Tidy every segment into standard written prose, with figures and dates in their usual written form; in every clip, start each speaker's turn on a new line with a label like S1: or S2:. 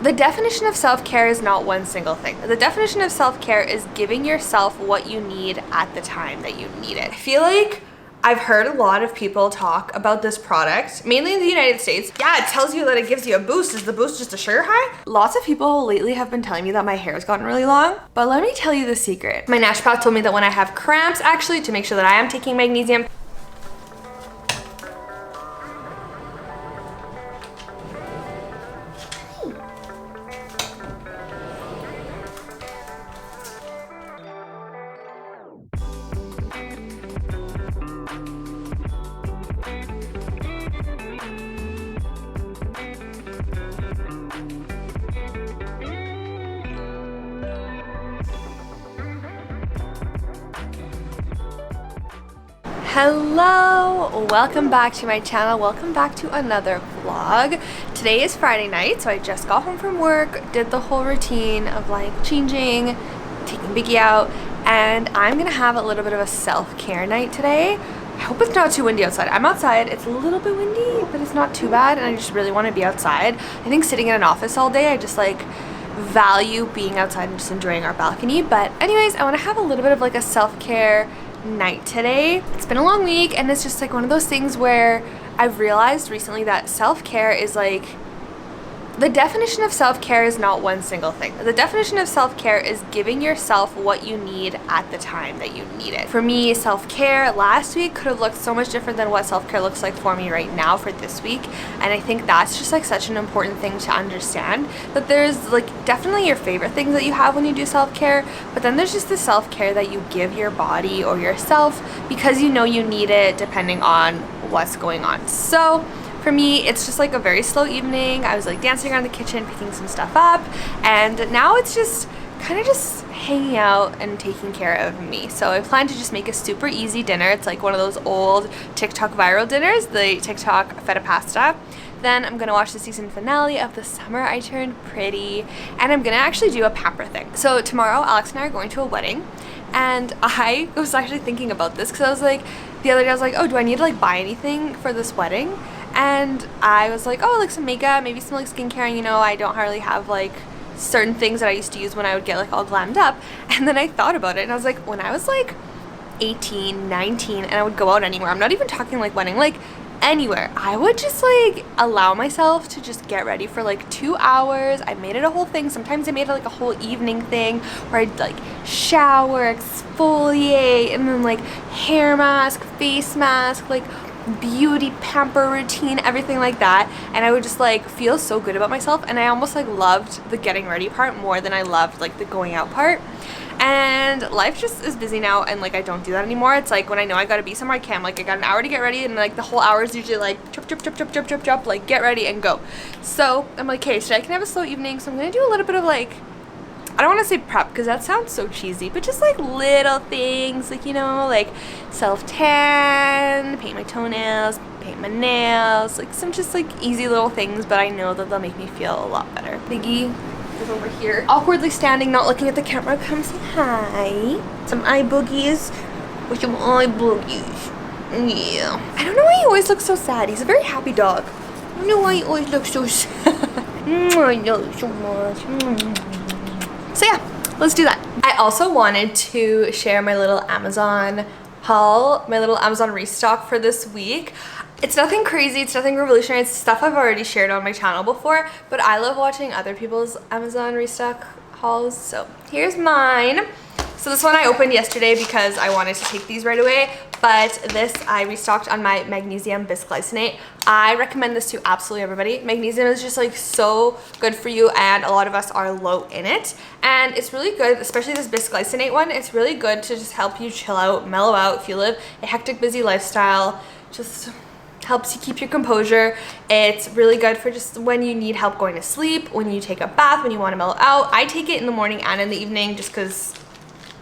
S1: The definition of self-care is not one single thing. The definition of self-care is giving yourself what you need at the time that you need it. I feel like I've heard a lot of people talk about this product, mainly in the United States. Yeah, it tells you that it gives you a boost. Is the boost just a sugar high? Lots of people lately have been telling me that my hair has gotten really long, but let me tell you the secret. My naturopath told me that when I have cramps, actually, to make sure that I am taking magnesium. Hello, welcome back to my channel. Welcome back to another vlog. Today is Friday night, so I just got home from work, did the whole routine of like changing, taking Biggie out, and I'm gonna have a little bit of a self-care night today. I hope it's not too windy outside. I'm outside, it's a little bit windy, but it's not too bad, and I just really want to be outside. I think sitting in an office all day, I just like value being outside and just enjoying our balcony. But anyways, I want to have a little bit of like a self-care night today. It's been a long week, and it's just like one of those things where I've realized recently that self-care is like, the definition of self-care is not one single thing. The definition of self-care is giving yourself what you need at the time that you need it. For me, self-care last week could have looked so much different than what self-care looks like for me right now for this week. And I think that's just like such an important thing to understand, that there's like definitely your favorite things that you have when you do self-care, but then there's just the self-care that you give your body or yourself because you know you need it depending on what's going on. So for me, it's just like a very slow evening. I was like dancing around the kitchen, picking some stuff up, and now it's just kind of just hanging out and taking care of me. So I plan to just make a super easy dinner. It's like one of those old TikTok viral dinners, the TikTok feta pasta. Then I'm gonna watch the season finale of The Summer I Turned Pretty, and I'm gonna actually do a pamper thing. So tomorrow, Alex and I are going to a wedding, and I was actually thinking about this because I was like, the other day I was like, oh, do I need to like buy anything for this wedding? And I was like, oh, like some makeup, maybe some like skincare, and you know, I don't hardly have like certain things that I used to use when I would get like all glammed up. And then I thought about it, and I was like, when I was like 18, 19, and I would go out anywhere, I'm not even talking like wedding, like anywhere, I would just like allow myself to just get ready for like 2 hours. I made it a whole thing. Sometimes I made it like a whole evening thing where I'd like shower, exfoliate, and then like hair mask, face mask, like beauty pamper routine, everything like that. And I would just like feel so good about myself, and I almost like loved the getting ready part more than I loved like the going out part. And life just is busy now, and like I don't do that anymore. It's like when I know I gotta be somewhere, I can. Like I got an hour to get ready, and like the whole hour is usually like chop, like get ready and go. So I'm like, okay, today I can have a slow evening, so I'm gonna do a little bit of like, I don't want to say prep because that sounds so cheesy, but just like little things, like, you know, like self-tan, paint my toenails, paint my nails, like some just like easy little things, but I know that they'll make me feel a lot better. Biggie is over here, awkwardly standing, not looking at the camera. Come say hi. Some eye boogies. With some eye boogies. Yeah. I don't know why he always looks so sad. He's a very happy dog. I don't know why he always looks so sad. I love you so much. So yeah, let's do that. I also wanted to share my little Amazon haul, my little Amazon restock for this week. It's nothing crazy, it's nothing revolutionary, it's stuff I've already shared on my channel before, but I love watching other people's Amazon restock hauls, so here's mine. So this one I opened yesterday because I wanted to take these right away, but this I restocked on my magnesium bisglycinate. I recommend this to absolutely everybody. Magnesium is just like so good for you, and a lot of us are low in it, and it's really good, especially this bisglycinate one. It's really good to just help you chill out, mellow out if you live a hectic, busy lifestyle. Just helps you keep your composure. It's really good for just when you need help going to sleep, when you take a bath, when you want to mellow out. I take it in the morning and in the evening just because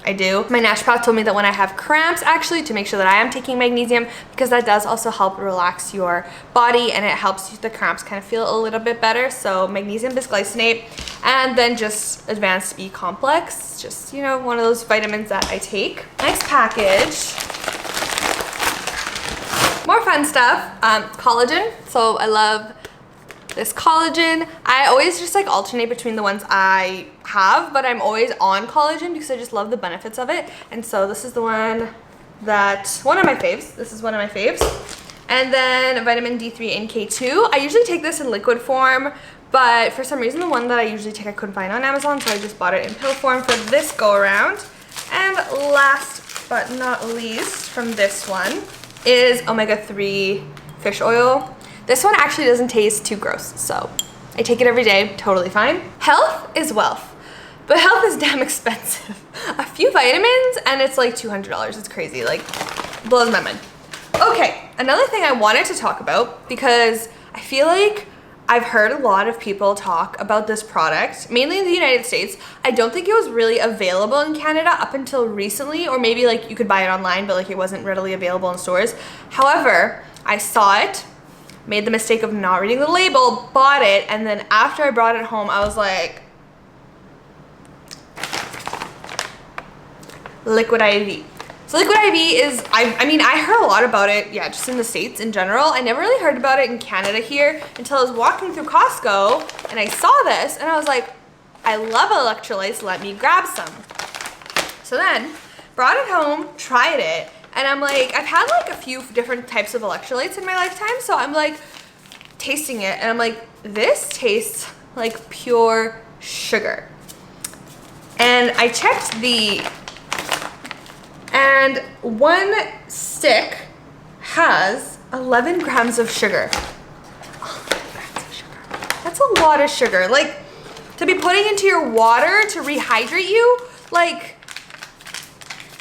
S1: I do. My naturopath told me that when I have cramps, actually, to make sure that I am taking magnesium, because that does also help relax your body, and it helps the cramps kind of feel a little bit better. So magnesium bisglycinate, and then just advanced B complex, just, you know, one of those vitamins that I take. Next package, more fun stuff. Collagen. So I love this collagen. I always just like alternate between the ones I have, but I'm always on collagen because I just love the benefits of it. And so this is the one one of my faves. This is one of my faves. And then vitamin D3 and K2. I usually take this in liquid form, but for some reason the one that I usually take I couldn't find on Amazon, so I just bought it in pill form for this go around. And last but not least from this one is omega-3 fish oil. This one actually doesn't taste too gross, so I take it every day, totally fine. Health is wealth, but health is damn expensive. A few vitamins and it's like $200. It's crazy, like blows my mind. Okay, another thing I wanted to talk about, because I feel like I've heard a lot of people talk about this product, mainly in the United States. I don't think it was really available in Canada up until recently, or maybe like you could buy it online, but like it wasn't readily available in stores. However, I saw it, made the mistake of not reading the label, bought it, and then after I brought it home, I was like, Liquid IV. So Liquid IV is, I mean, I heard a lot about it, yeah, just in the States in general. I never really heard about it in Canada here until I was walking through Costco and I saw this and I was like, I love electrolytes, let me grab some. So then, brought it home, tried it, and I'm like, I've had like a few different types of electrolytes in my lifetime, so I'm like tasting it and I'm like, this tastes like pure sugar. And I checked and one stick has 11 grams of sugar. 11 grams of sugar. That's a lot of sugar. Like, to be putting into your water to rehydrate you, like,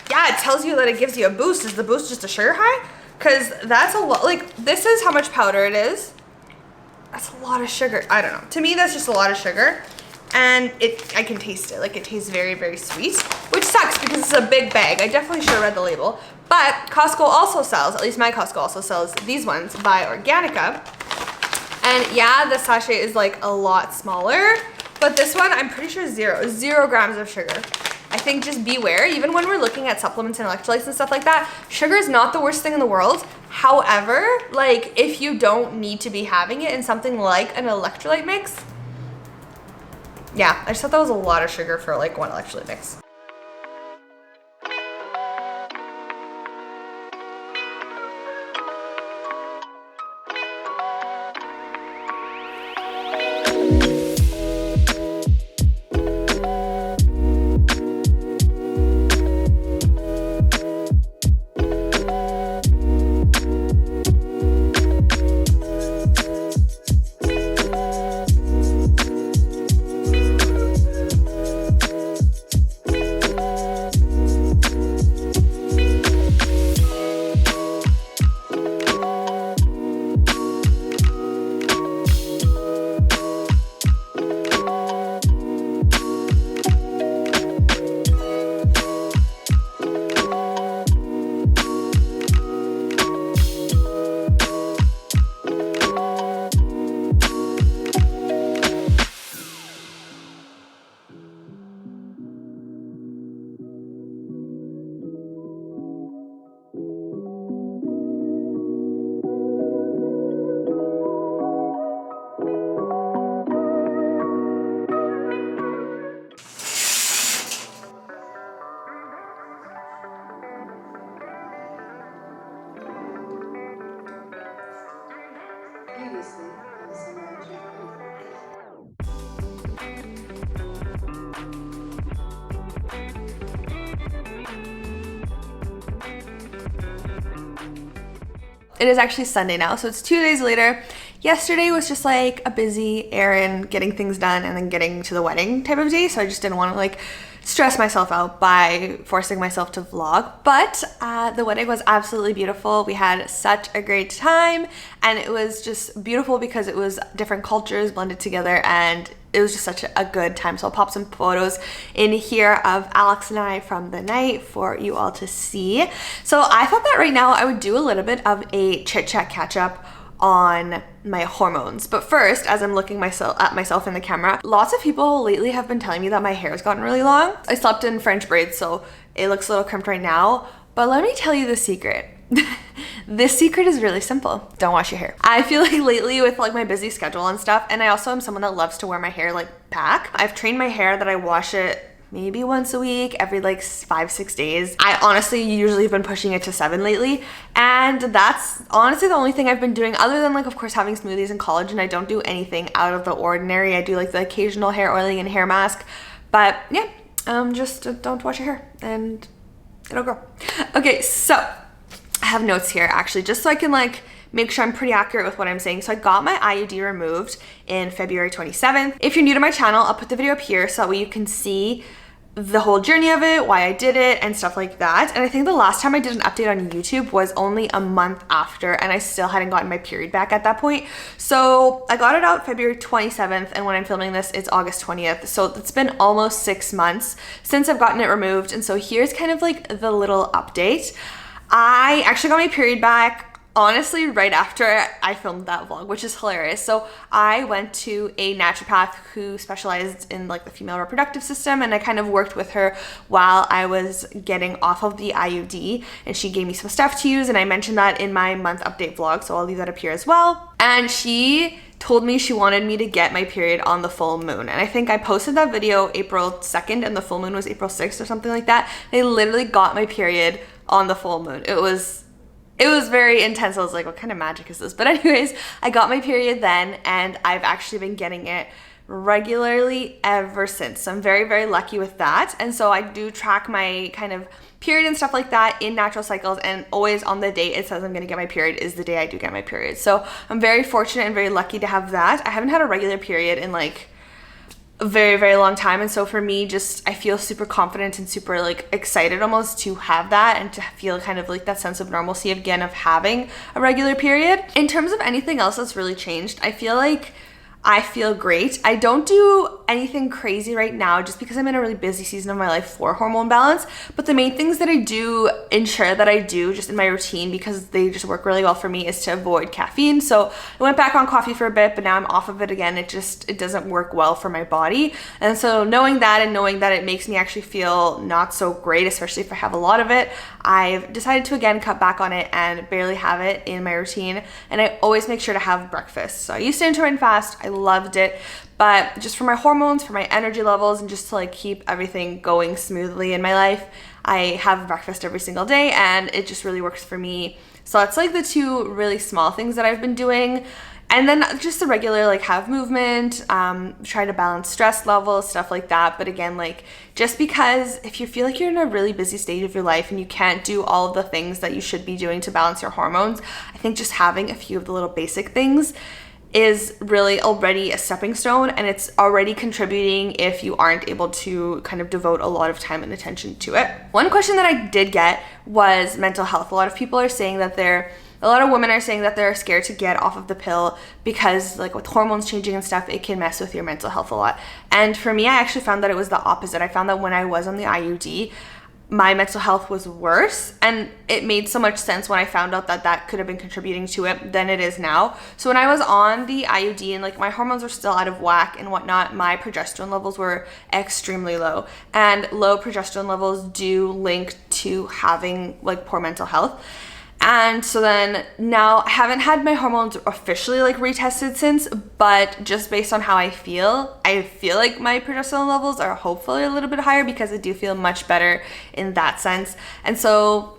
S1: yeah, it tells you that it gives you a boost. Is the boost just a sugar high? Because that's a lot. Like, this is how much powder it is. That's a lot of sugar. I don't know. To me, that's just a lot of sugar. And I can taste it. Like, it tastes very, very sweet, which sucks because it's a big bag. I definitely should have read the label. But Costco also sells, at least my Costco also sells these ones by Organica. And yeah, the sachet is like a lot smaller, but this one, I'm pretty sure zero grams of sugar. I think just beware, even when we're looking at supplements and electrolytes and stuff like that, sugar is not the worst thing in the world. However, like, if you don't need to be having it in something like an electrolyte mix, yeah, I just thought that was a lot of sugar for like one electrolyte mix. It is actually Sunday now, so it's 2 days later. Yesterday was just like a busy errand, getting things done and then getting to the wedding type of day, so I just didn't want to like stress myself out by forcing myself to vlog. But the wedding was absolutely beautiful. We had such a great time and it was just beautiful because it was different cultures blended together and it was just such a good time. So I'll pop some photos in here of Alex and I from the night for you all to see. So I thought that right now I would do a little bit of a chit chat catch up on my hormones. But first, as I'm looking at myself in the camera, lots of people lately have been telling me that my hair has gotten really long. I slept in French braids, so it looks a little crimped right now. But let me tell you the secret. This secret is really simple. Don't wash your hair. I feel like lately with like my busy schedule and stuff, and I also am someone that loves to wear my hair like pack. I've trained my hair that I wash it maybe once a week, every like 5-6 days. I honestly usually have been pushing it to 7 lately. And that's honestly the only thing I've been doing, other than like, of course, having smoothies in college, and I don't do anything out of the ordinary. I do like the occasional hair oiling and hair mask. But yeah, just don't wash your hair and it'll grow. Okay, so I have notes here actually, just so I can like make sure I'm pretty accurate with what I'm saying. So I got my IUD removed in February 27th. If you're new to my channel, I'll put the video up here so that way you can see the whole journey of it, why I did it and stuff like that. And I think the last time I did an update on YouTube was only a month after, and I still hadn't gotten my period back at that point. So I got it out February 27th, and when I'm filming this, it's August 20th. So it's been almost 6 months since I've gotten it removed. And so here's kind of like the little update. I actually got my period back honestly right after I filmed that vlog, which is hilarious. So I went to a naturopath who specialized in like the female reproductive system, and I kind of worked with her while I was getting off of the IUD, and she gave me some stuff to use, and I mentioned that in my month update vlog, so I'll leave that up here as well. And she told me she wanted me to get my period on the full moon, and I think I posted that video April 2nd and the full moon was April 6th or something like that. I literally got my period on the full moon. It was very intense. I was like, what kind of magic is this? But anyways, I got my period then, and I've actually been getting it regularly ever since. So I'm very, very lucky with that. And so I do track my kind of period and stuff like that in natural cycles, and always on the date it says I'm gonna get my period is the day I do get my period. So I'm very fortunate and very lucky to have that. I haven't had a regular period in like a very, very long time, and so for me, just I feel super confident and super like excited almost to have that, and to feel kind of like that sense of normalcy again of having a regular period. In terms of anything else that's really changed, I feel like I feel great. I don't do anything crazy right now just because I'm in a really busy season of my life for hormone balance, but the main things that I do ensure that I do just in my routine, because they just work really well for me, is to avoid caffeine. So I went back on coffee for a bit, but now I'm off of it again. It doesn't work well for my body. And so knowing that, and knowing that it makes me actually feel not so great, especially if I have a lot of it, I've decided to again cut back on it and barely have it in my routine. And I always make sure to have breakfast. So I used to intermittent fast. I loved it, but just for my hormones, for my energy levels, and just to like keep everything going smoothly in my life, I have breakfast every single day, and it just really works for me. So that's like the two really small things that I've been doing. And then just the regular, like, have movement, try to balance stress levels, stuff like that. But again, like, just because if you feel like you're in a really busy stage of your life and you can't do all of the things that you should be doing to balance your hormones, I think just having a few of the little basic things is really already a stepping stone, and it's already contributing if you aren't able to kind of devote a lot of time and attention to it. One question that I did get was mental health. A lot of people are saying that a lot of women are saying that they're scared to get off of the pill because, like, with hormones changing and stuff, it can mess with your mental health a lot. And for me, I actually found that it was the opposite. I found that when I was on the IUD, my mental health was worse, and it made so much sense when I found out that that could have been contributing to it than it is now. So when I was on the IUD and like my hormones were still out of whack and whatnot, my progesterone levels were extremely low, and low progesterone levels do link to having like poor mental health. And so then now I haven't had my hormones officially like retested since, but just based on how I feel like my progesterone levels are hopefully a little bit higher, because I do feel much better in that sense. And so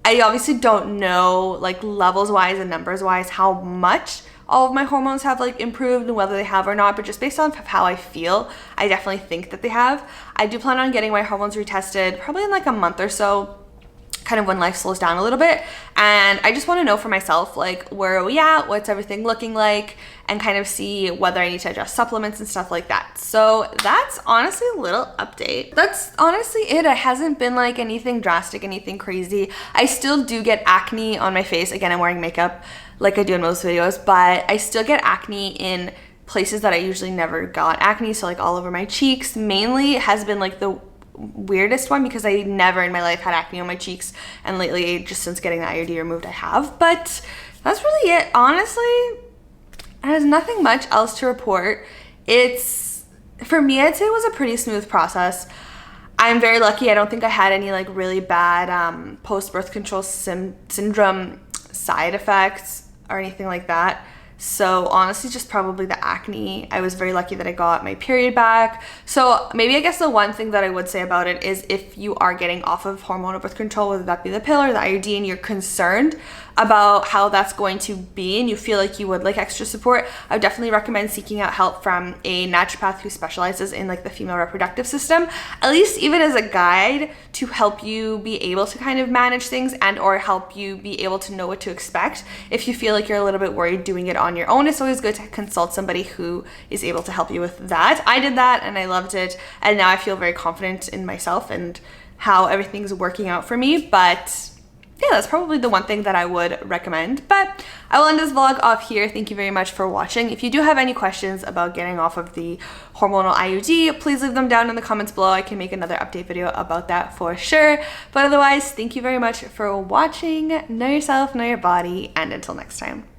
S1: I obviously don't know like levels wise and numbers wise how much all of my hormones have like improved and whether they have or not, but just based on how I feel, I definitely think that they have. I do plan on getting my hormones retested probably in like a month or so, kind of when life slows down a little bit, and I just want to know for myself, like, where are we at, what's everything looking like, and kind of see whether I need to adjust supplements and stuff like that. So that's honestly a little update. That's honestly it. It hasn't been like anything drastic, anything crazy. I still do get acne on my face. Again, I'm wearing makeup like I do in most videos, but I still get acne in places that I usually never got acne. So like all over my cheeks mainly has been like the weirdest one, because I never in my life had acne on my cheeks, and lately, just since getting the IUD removed, I have. But that's really it. Honestly, there's nothing much else to report. For me, I'd say it was a pretty smooth process. I'm very lucky. I don't think I had any like really bad post-birth control syndrome side effects or anything like that. So honestly, just probably the acne. I was very lucky that I got my period back. So maybe I guess the one thing that I would say about it is if you are getting off of hormonal birth control, whether that be the pill or the IUD, and you're concerned about how that's going to be and you feel like you would like extra support, I would definitely recommend seeking out help from a naturopath who specializes in like the female reproductive system, at least even as a guide to help you be able to kind of manage things and or help you be able to know what to expect. If you feel like you're a little bit worried doing it on your own, it's always good to consult somebody who is able to help you with that. I did that and I loved it, and now I feel very confident in myself and how everything's working out for me. But yeah, that's probably the one thing that I would recommend. But I will end this vlog off here. Thank you very much for watching. If you do have any questions about getting off of the hormonal IUD, please leave them down in the comments below. I can make another update video about that for sure. But otherwise, thank you very much for watching. Know yourself, know your body, and until next time.